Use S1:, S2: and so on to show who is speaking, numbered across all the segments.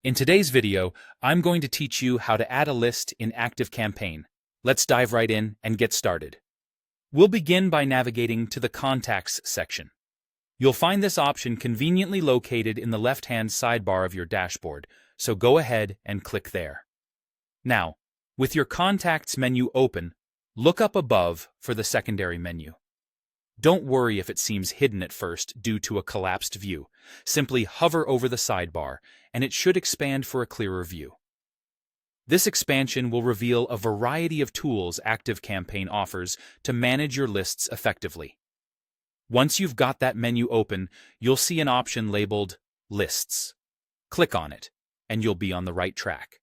S1: In today's video, I'm going to teach you how to add a list in ActiveCampaign. Let's dive right in and get started. We'll begin by navigating to the Contacts section. You'll find this option conveniently located in the left-hand sidebar of your dashboard, so go ahead and click there. Now, with your Contacts menu open, look up above for the secondary menu. Don't worry if it seems hidden at first due to a collapsed view. Simply hover over the sidebar, and it should expand for a clearer view. This expansion will reveal a variety of tools ActiveCampaign offers to manage your lists effectively. Once you've got that menu open, you'll see an option labeled Lists. Click on it, and you'll be on the right track.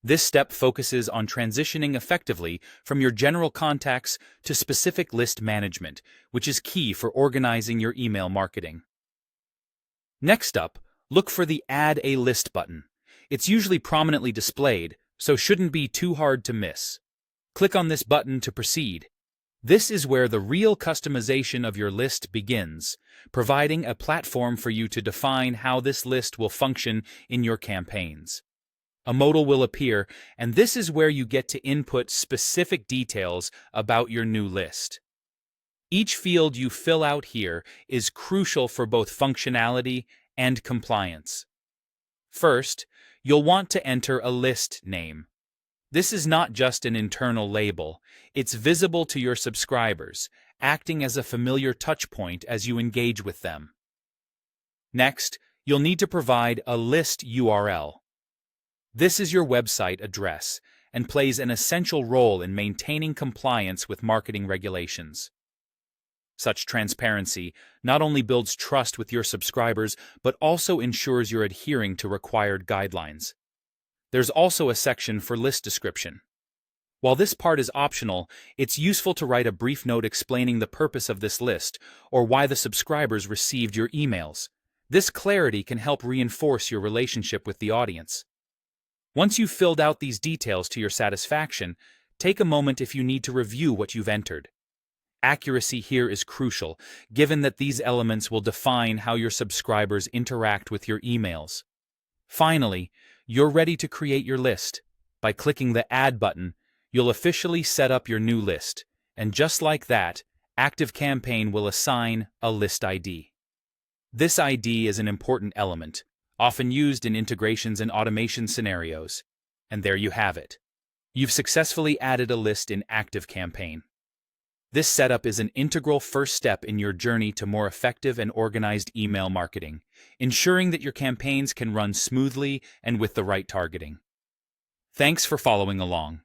S1: This step focuses on transitioning effectively from your general contacts to specific list management, which is key for organizing your email marketing. Next up, look for the Add a List button. It's usually prominently displayed, so shouldn't be too hard to miss. Click on this button to proceed. This is where the real customization of your list begins, providing a platform for you to define how this list will function in your campaigns. A modal will appear, and this is where you get to input specific details about your new list. Each field you fill out here is crucial for both functionality and compliance. First, you'll want to enter a list name. This is not just an internal label, it's visible to your subscribers, acting as a familiar touchpoint as you engage with them. Next, you'll need to provide a list URL. This is your website address and plays an essential role in maintaining compliance with marketing regulations. Such transparency not only builds trust with your subscribers, but also ensures you're adhering to required guidelines. There's also a section for list description. While this part is optional, it's useful to write a brief note explaining the purpose of this list or why the subscribers received your emails. This clarity can help reinforce your relationship with the audience. Once you've filled out these details to your satisfaction, take a moment if you need to review what you've entered. Accuracy here is crucial, given that these elements will define how your subscribers interact with your emails. Finally, you're ready to create your list. By clicking the Add button, you'll officially set up your new list, and just like that, ActiveCampaign will assign a list ID. This ID is an important element, often used in integrations and automation scenarios. And there you have it. You've successfully added a list in ActiveCampaign. This setup is an integral first step in your journey to more effective and organized email marketing, ensuring that your campaigns can run smoothly and with the right targeting. Thanks for following along.